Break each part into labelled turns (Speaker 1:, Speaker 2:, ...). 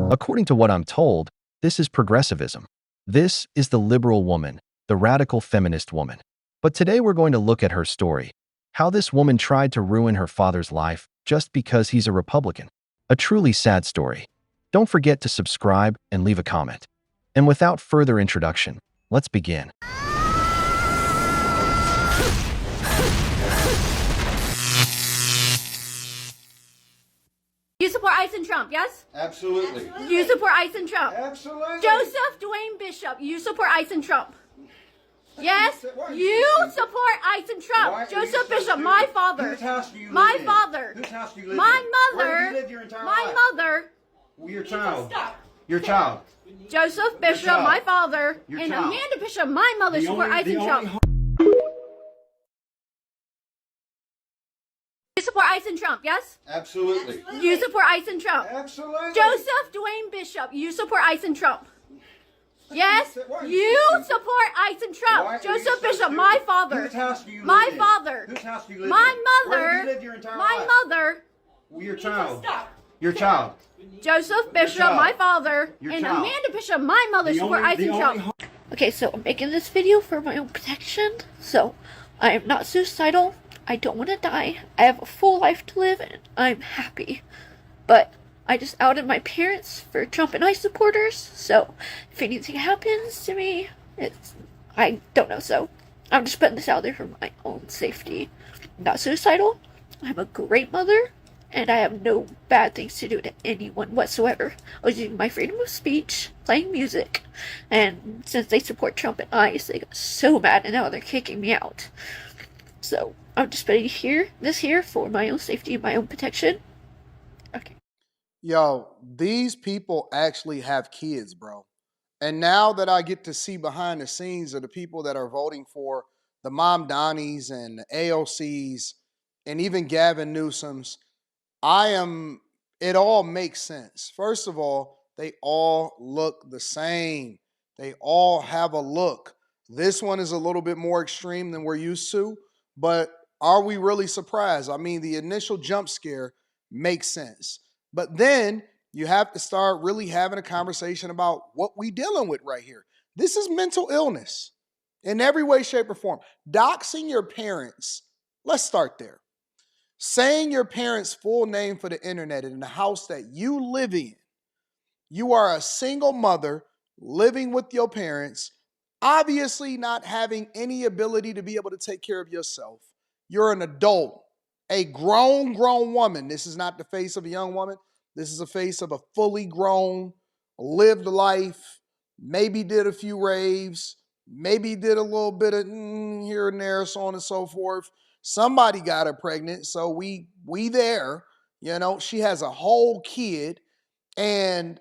Speaker 1: According to what I'm told, this is progressivism. This is the liberal woman, the radical feminist woman. But today we're going to look at her story, how this woman tried to ruin her father's life just because he's a Republican. A truly sad story. Don't forget to subscribe and leave a comment. And without further introduction, let's begin.
Speaker 2: You support ICE and Trump, yes?
Speaker 3: Absolutely.
Speaker 2: You support ICE and Trump.
Speaker 3: Absolutely.
Speaker 2: Joseph Dwayne Bishop, you support ICE and Trump. Yes? You support ICE and Trump. Joseph Bishop, my father.
Speaker 3: Whose house do you live
Speaker 2: My
Speaker 3: in?
Speaker 2: father.
Speaker 3: Whose house do you live
Speaker 2: My
Speaker 3: in?
Speaker 2: mother.
Speaker 3: Where have you lived your entire
Speaker 2: My
Speaker 3: life?
Speaker 2: mother.
Speaker 3: Your child. Your child.
Speaker 2: Joseph Bishop,
Speaker 3: child.
Speaker 2: my father.
Speaker 3: Your
Speaker 2: And
Speaker 3: child.
Speaker 2: Amanda Bishop, my mother,
Speaker 3: The
Speaker 2: support
Speaker 3: only-
Speaker 2: ICE and
Speaker 3: the
Speaker 2: Trump.
Speaker 3: only-
Speaker 2: You support ICE and Trump, yes?
Speaker 3: Absolutely.
Speaker 2: You support ICE and Trump.
Speaker 3: Absolutely.
Speaker 2: Joseph Dwayne Bishop, you support ICE and Trump. Yes? You support ICE and
Speaker 3: Why
Speaker 2: Trump.
Speaker 3: are you
Speaker 2: Joseph
Speaker 3: so
Speaker 2: Bishop,
Speaker 3: stupid?
Speaker 2: my father.
Speaker 3: Whose house do you live
Speaker 2: My
Speaker 3: in?
Speaker 2: father.
Speaker 3: Whose house do you live
Speaker 2: My
Speaker 3: in? Where
Speaker 2: mother.
Speaker 3: have you lived your entire
Speaker 2: My
Speaker 3: life?
Speaker 2: mother.
Speaker 3: Your child. Your child.
Speaker 2: Joseph Bishop,
Speaker 3: child.
Speaker 2: my father.
Speaker 3: Your
Speaker 2: And
Speaker 3: child.
Speaker 2: Amanda Bishop, my mother,
Speaker 3: The
Speaker 2: support
Speaker 3: only-
Speaker 2: ICE
Speaker 3: the
Speaker 2: and
Speaker 3: only
Speaker 2: Trump. Okay, so I'm making this video for my own protection. So I am not suicidal. I don't want to die. I have a full life to live and I'm happy. But I just outed my parents for Trump and ICE supporters. So if anything happens to me, I don't know. So I'm just putting this out there for my own safety. I'm not suicidal. I'm a great mother. And I have no bad things to do to anyone whatsoever. I was using my freedom of speech, playing music, and since they support Trump and ICE, they got so mad and now they're kicking me out. So I'm just putting this here for my own safety and my own protection. Okay.
Speaker 4: Yo, these people actually have kids, bro. And now that I get to see behind the scenes of the people that are voting for the Mom Donnies and the AOCs and even Gavin Newsom's, it all makes sense. First of all, they all look the same. They all have a look. This one is a little bit more extreme than we're used to, but are we really surprised? I mean, the initial jump scare makes sense. But then you have to start really having a conversation about what we dealing with right here. This is mental illness in every way, shape, or form. Doxing your parents, let's start there. Saying your parents' full name for the internet in the house that you live in. You are a single mother living with your parents, obviously not having any ability to be able to take care of yourself. You're an adult, a grown woman. This is not the face of a young woman. This is a face of a fully grown, lived life, maybe did a few raves, maybe did a little bit of here and there, so on and so forth. Somebody got her pregnant, so we there. You know, she has a whole kid, and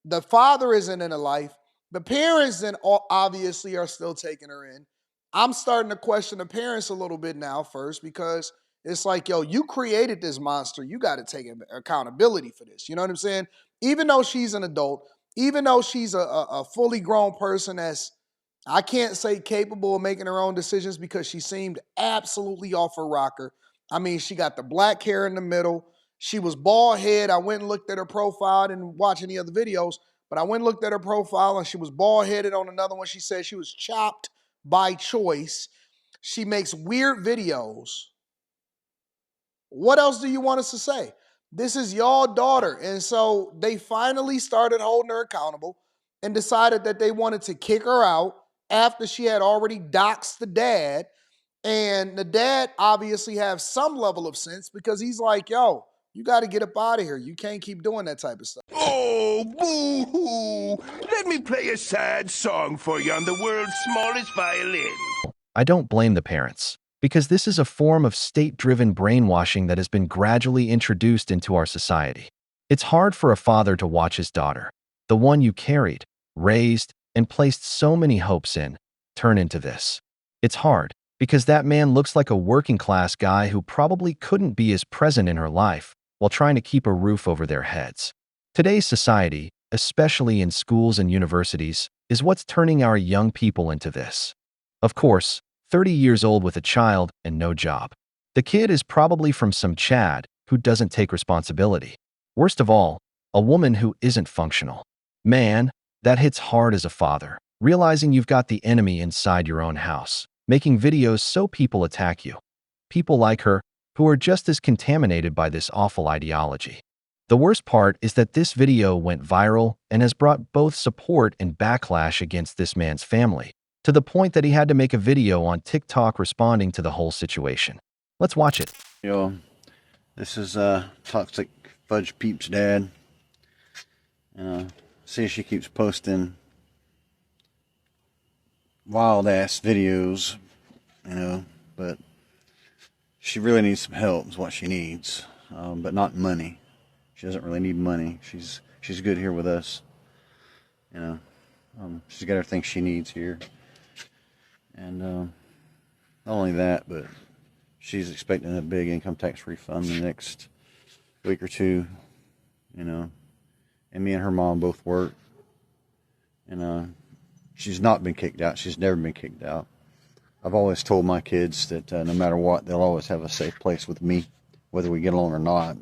Speaker 4: the father isn't in her life. The parents then obviously are still taking her in. I'm starting to question the parents a little bit now first because it's like, yo, you created this monster. You got to take accountability for this. You know what I'm saying? Even though she's an adult, even though she's a fully grown person that's, I can't say capable of making her own decisions because she seemed absolutely off her rocker. I mean, she got the black hair in the middle. She was bald head. I went and looked at her profile. I didn't watch any other videos, but I went and looked at her profile and she was bald headed on another one. She said she was chopped by choice. She makes weird videos. What else do you want us to say? This is your daughter. And so they finally started holding her accountable and decided that they wanted to kick her out after she had already doxed the dad. And the dad obviously has some level of sense because he's like, yo, you got to get up out of here. You can't keep doing that type of stuff.
Speaker 5: Oh, boo-hoo! Let me play a sad song for you on the world's smallest violin.
Speaker 1: I don't blame the parents, because this is a form of state-driven brainwashing that has been gradually introduced into our society. It's hard for a father to watch his daughter, the one you carried, raised, and placed so many hopes in, turn into this. It's hard, because that man looks like a working-class guy who probably couldn't be as present in her life while trying to keep a roof over their heads. Today's society, especially in schools and universities, is what's turning our young people into this. Of course, 30 years old with a child and no job. The kid is probably from some Chad who doesn't take responsibility. Worst of all, a woman who isn't functional. Man, that hits hard as a father, realizing you've got the enemy inside your own house, making videos so people attack you. People like her, who are just as contaminated by this awful ideology. The worst part is that this video went viral and has brought both support and backlash against this man's family, to the point that he had to make a video on TikTok responding to the whole situation. Let's watch it.
Speaker 6: Yo, this is Toxic Fudge Peep's dad. See, she keeps posting wild ass videos, but she really needs some help is what she needs, but not money. She doesn't really need money. She's good here with us. She's got everything she needs here, and not only that, but she's expecting a big income tax refund in the next week or two. And me and her mom both work, and she's not been kicked out. She's never been kicked out. I've always told my kids that no matter what, they'll always have a safe place with me, whether we get along or not.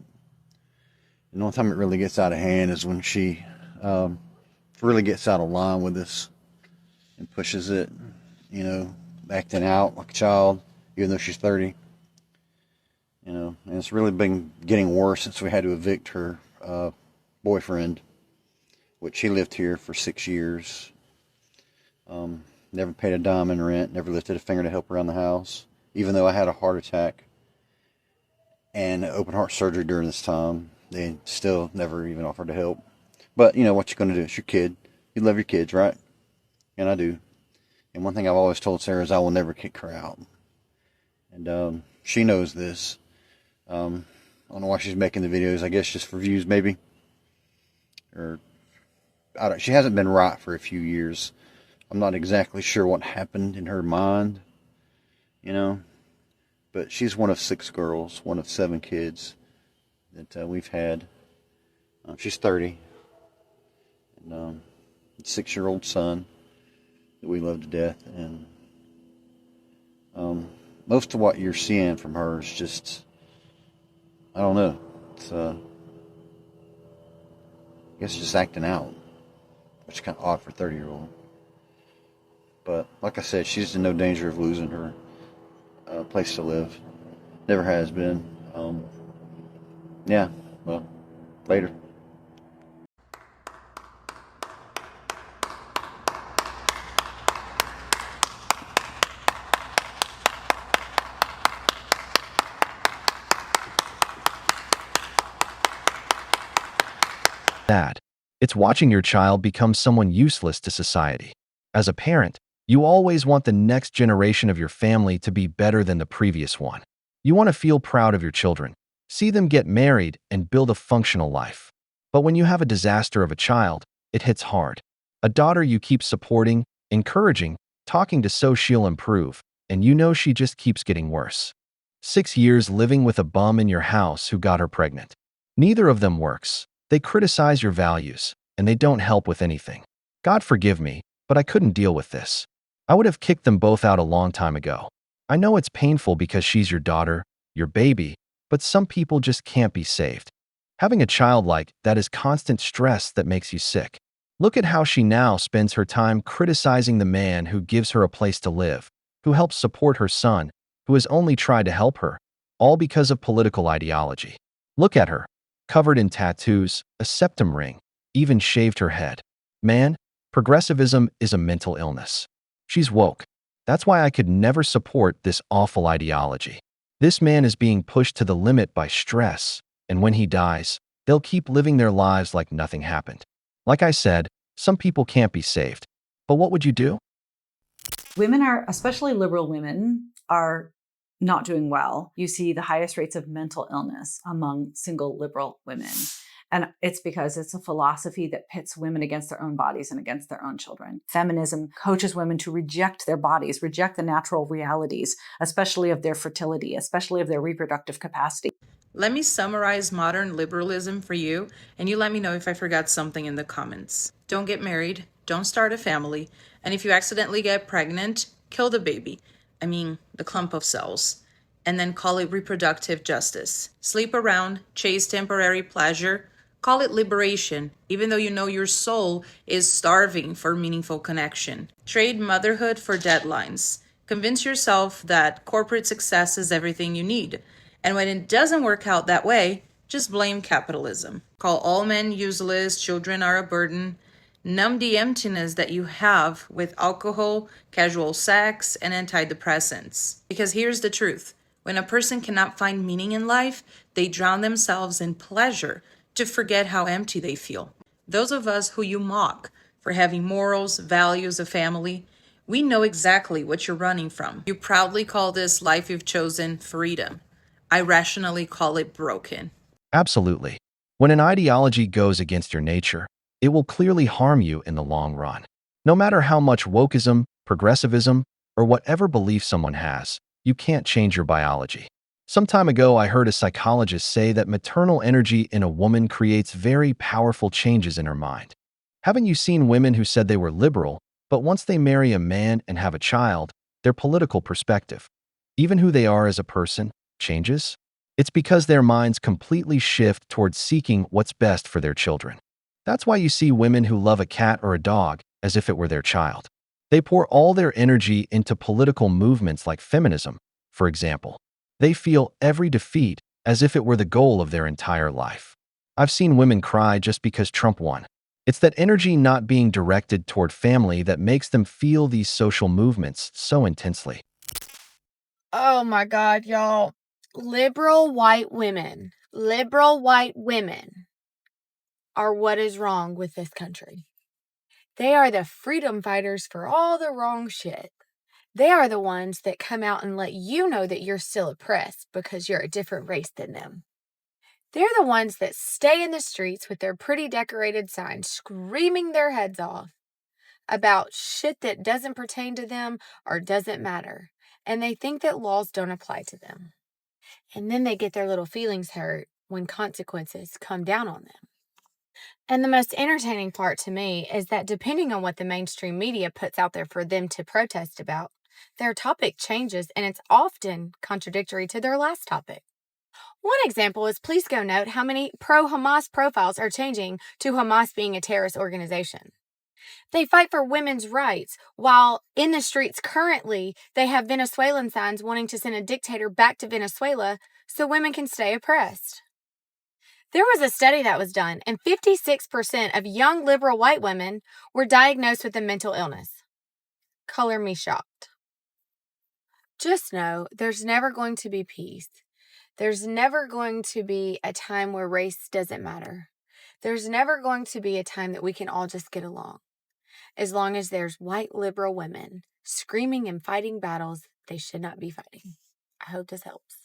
Speaker 6: And the only time it really gets out of hand is when she really gets out of line with us and pushes it, acting out like a child, even though she's 30. And it's really been getting worse since we had to evict her boyfriend, which he lived here for 6 years. Never paid a dime in rent, never lifted a finger to help around the house, even though I had a heart attack and open heart surgery during this time. They still never even offered to help. But what you're going to do? It's your kid. You love your kids, right? And I do. And one thing I've always told Sarah is I will never kick her out. And she knows this. I don't know why she's making the videos. I guess just for views, maybe. Or she hasn't been right for a few years. I'm not exactly sure what happened in her mind, but she's one of 6 girls, one of 7 kids that we've had. She's 30, and a 6-year-old son that we love to death. And most of what you're seeing from her is just, I don't know, it's I guess just acting out, which is kind of odd for a 30-year-old. But like I said, she's in no danger of losing her place to live. Never has been. Yeah, well, later.
Speaker 1: Sad. It's watching your child become someone useless to society. As a parent, you always want the next generation of your family to be better than the previous one. You want to feel proud of your children, see them get married, and build a functional life. But when you have a disaster of a child, it hits hard. A daughter you keep supporting, encouraging, talking to so she'll improve, and she just keeps getting worse. 6 years living with a bum in your house who got her pregnant. Neither of them works. They criticize your values, and they don't help with anything. God forgive me, but I couldn't deal with this. I would have kicked them both out a long time ago. I know it's painful because she's your daughter, your baby, but some people just can't be saved. Having a child like that is constant stress that makes you sick. Look at how she now spends her time criticizing the man who gives her a place to live, who helps support her son, who has only tried to help her, all because of political ideology. Look at her, covered in tattoos, a septum ring, even shaved her head. Man, progressivism is a mental illness. She's woke. That's why I could never support this awful ideology. This man is being pushed to the limit by stress, and when he dies, they'll keep living their lives like nothing happened. Like I said, some people can't be saved. But what would you do?
Speaker 7: Women are, especially liberal women, are not doing well. You see the highest rates of mental illness among single liberal women. And it's because it's a philosophy that pits women against their own bodies and against their own children. Feminism coaches women to reject their bodies, reject the natural realities, especially of their fertility, especially of their reproductive capacity.
Speaker 8: Let me summarize modern liberalism for you, and you let me know if I forgot something in the comments. Don't get married, don't start a family, and if you accidentally get pregnant, kill the baby. I mean, the clump of cells. And then call it reproductive justice. Sleep around, chase temporary pleasure, Call it liberation, even though you know your soul is starving for meaningful connection. Trade motherhood for deadlines. Convince yourself that corporate success is everything you need. And when it doesn't work out that way, just blame capitalism. Call all men useless, children are a burden. Numb the emptiness that you have with alcohol, casual sex, and antidepressants. Because here's the truth. When a person cannot find meaning in life, they drown themselves in pleasure to forget how empty they feel. Those of us who you mock for having morals, values, a family, we know exactly what you're running from. You proudly call this life you've chosen freedom. I rationally call it broken.
Speaker 1: Absolutely. When an ideology goes against your nature, it will clearly harm you in the long run. No matter how much wokeism, progressivism, or whatever belief someone has, you can't change your biology. Some time ago, I heard a psychologist say that maternal energy in a woman creates very powerful changes in her mind. Haven't you seen women who said they were liberal, but once they marry a man and have a child, their political perspective, even who they are as a person, changes? It's because their minds completely shift towards seeking what's best for their children. That's why you see women who love a cat or a dog as if it were their child. They pour all their energy into political movements like feminism, for example. They feel every defeat as if it were the goal of their entire life. I've seen women cry just because Trump won. It's that energy not being directed toward family that makes them feel these social movements so intensely.
Speaker 9: Oh my God, y'all. Liberal white women are what is wrong with this country. They are the freedom fighters for all the wrong shit. They are the ones that come out and let you know that you're still oppressed because you're a different race than them. They're the ones that stay in the streets with their pretty decorated signs screaming their heads off about shit that doesn't pertain to them or doesn't matter. And they think that laws don't apply to them. And then they get their little feelings hurt when consequences come down on them. And the most entertaining part to me is that depending on what the mainstream media puts out there for them to protest about, their topic changes and it's often contradictory to their last topic. One example is please go note how many pro-Hamas profiles are changing to Hamas being a terrorist organization. They fight for women's rights, while in the streets currently, they have Venezuelan signs wanting to send a dictator back to Venezuela so women can stay oppressed. There was a study that was done, and 56% of young liberal white women were diagnosed with a mental illness. Color me shocked. Just know there's never going to be peace. There's never going to be a time where race doesn't matter. There's never going to be a time that we can all just get along. As long as there's white liberal women screaming and fighting battles they should not be fighting. I hope this helps.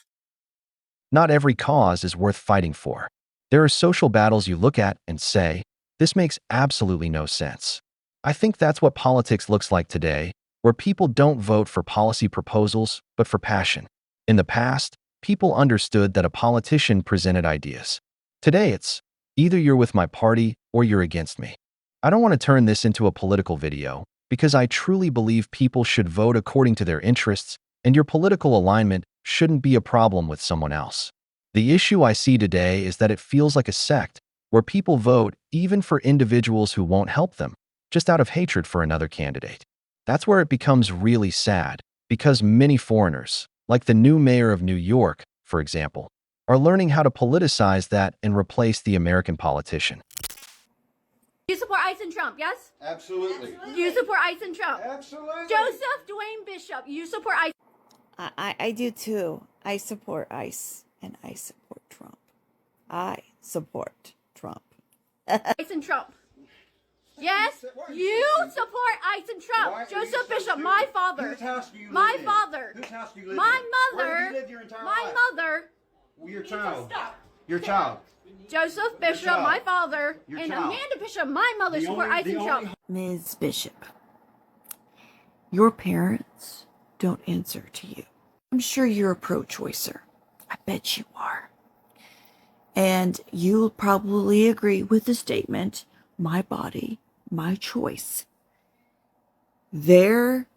Speaker 1: Not every cause is worth fighting for. There are social battles you look at and say, this makes absolutely no sense. I think that's what politics looks like today, where people don't vote for policy proposals, but for passion. In the past, people understood that a politician presented ideas. Today it's, either you're with my party or you're against me. I don't want to turn this into a political video, because I truly believe people should vote according to their interests, and your political alignment shouldn't be a problem with someone else. The issue I see today is that it feels like a sect, where people vote even for individuals who won't help them, just out of hatred for another candidate. That's where it becomes really sad, because many foreigners, like the new mayor of New York, for example, are learning how to politicize that and replace the American politician.
Speaker 10: You support ICE and Trump, yes?
Speaker 3: Absolutely.
Speaker 10: You support ICE and Trump.
Speaker 3: Absolutely.
Speaker 10: Joseph Dwayne Bishop, you support ICE.
Speaker 11: I do too. I support ICE and I support Trump. I support Trump.
Speaker 10: ICE and Trump. Yes, you support ICE and Trump. Joseph Bishop, my father.
Speaker 3: Whose house do you live
Speaker 10: My
Speaker 3: in?
Speaker 10: father.
Speaker 3: Whose house do you live
Speaker 10: My
Speaker 3: in?
Speaker 10: mother.
Speaker 3: Where have you lived your entire
Speaker 10: My
Speaker 3: life?
Speaker 10: mother.
Speaker 3: Your child. Your child.
Speaker 10: Joseph Bishop,
Speaker 3: child.
Speaker 10: my father.
Speaker 3: Your
Speaker 10: And
Speaker 3: child.
Speaker 10: Amanda Bishop, my mother,
Speaker 3: The
Speaker 10: support
Speaker 3: only-
Speaker 10: ICE
Speaker 3: the
Speaker 10: and
Speaker 3: only-
Speaker 10: Trump.
Speaker 11: Ms. Bishop, your parents don't answer to you. I'm sure you're a pro-choicer. I bet you are. And you'll probably agree with the statement, my body, my choice. Their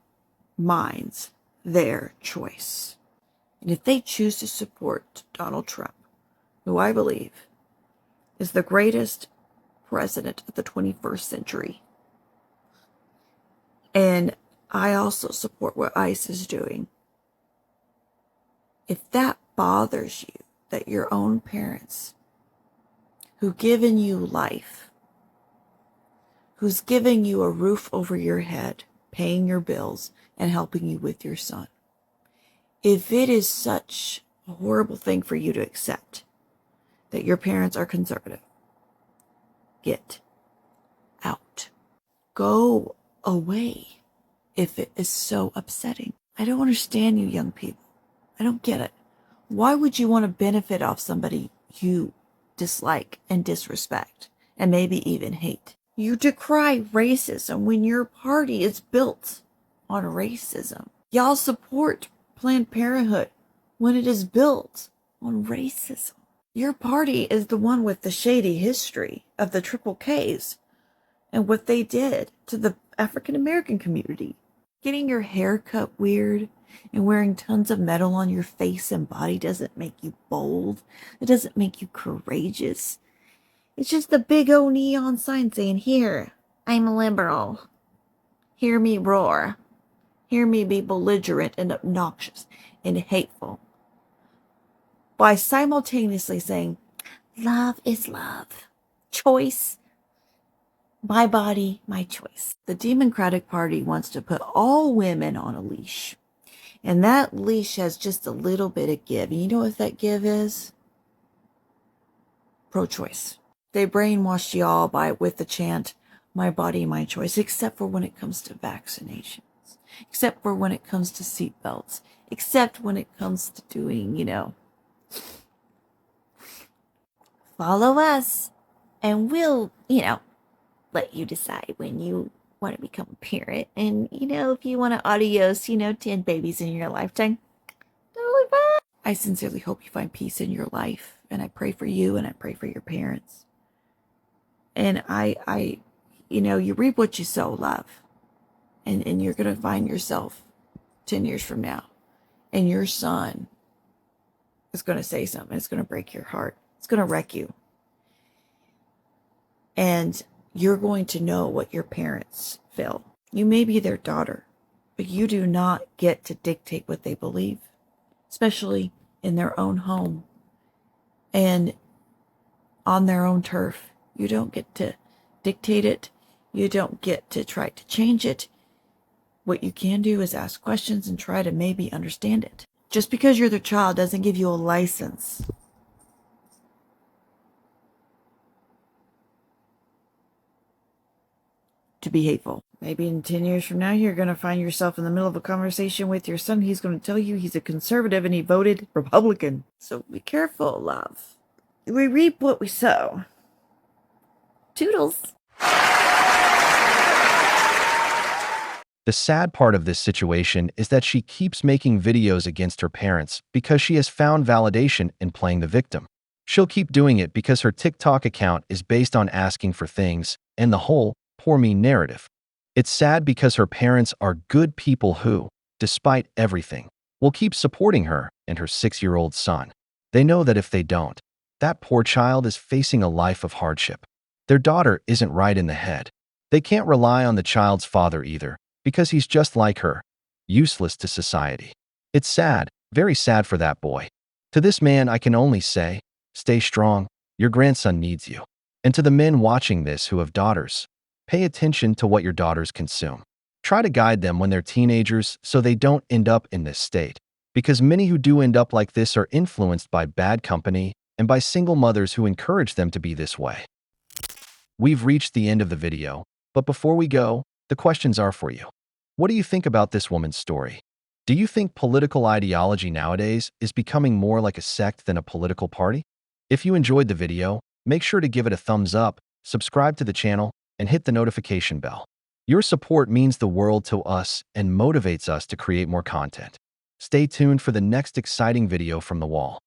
Speaker 11: minds, their choice. And if they choose to support Donald Trump, who I believe is the greatest president of the 21st century. And I also support what ICE is doing. If that bothers you, that your own parents, who given you life, who's giving you a roof over your head, paying your bills, and helping you with your son, if it is such a horrible thing for you to accept that your parents are conservative, get out. Go away if it is so upsetting. I don't understand you young people. I don't get it. Why would you want to benefit off somebody you dislike and disrespect and maybe even hate? You decry racism when your party is built on racism. Y'all support Planned Parenthood when it is built on racism. Your party is the one with the shady history of the triple Ks and what they did to the African American community. Getting your hair cut weird and wearing tons of metal on your face and body doesn't make you bold. It doesn't make you courageous. It's just a big old neon sign saying, here, I'm liberal. Hear me roar. Hear me be belligerent and obnoxious and hateful. By simultaneously saying, love is love. Choice, my body, my choice. The Democratic Party wants to put all women on a leash. And that leash has just a little bit of give. And you know what that give is? Pro-choice. They brainwashed y'all with the chant, my body, my choice, except for when it comes to vaccinations, except for when it comes to seatbelts, except when it comes to doing, follow us and we'll, let you decide when you want to become a parent. And, if you want to adios, 10 babies in your lifetime, totally fine. I sincerely hope you find peace in your life. And I pray for you and I pray for your parents. And you reap what you sow, love. And you're going to find yourself 10 years from now. And your son is going to say something. It's going to break your heart. It's going to wreck you. And you're going to know what your parents feel. You may be their daughter, but you do not get to dictate what they believe, especially in their own home and on their own turf. You don't get to dictate it. You don't get to try to change it. What you can do is ask questions and try to maybe understand it. Just because you're their child doesn't give you a license to be hateful. Maybe in 10 years from now, you're going to find yourself in the middle of a conversation with your son. He's going to tell you he's a conservative and he voted Republican. So be careful, love. We reap what we sow. Toodles.
Speaker 1: The sad part of this situation is that she keeps making videos against her parents because she has found validation in playing the victim. She'll keep doing it because her TikTok account is based on asking for things and the whole poor me narrative. It's sad because her parents are good people who, despite everything, will keep supporting her and her 6-year-old son. They know that if they don't, that poor child is facing a life of hardship. Their daughter isn't right in the head. They can't rely on the child's father either, because he's just like her, useless to society. It's sad, very sad for that boy. To this man, I can only say, stay strong, your grandson needs you. And to the men watching this who have daughters, pay attention to what your daughters consume. Try to guide them when they're teenagers so they don't end up in this state, because many who do end up like this are influenced by bad company and by single mothers who encourage them to be this way. We've reached the end of the video, but before we go, the questions are for you. What do you think about this woman's story? Do you think political ideology nowadays is becoming more like a sect than a political party? If you enjoyed the video, make sure to give it a thumbs up, subscribe to the channel, and hit the notification bell. Your support means the world to us and motivates us to create more content. Stay tuned for the next exciting video from the wall.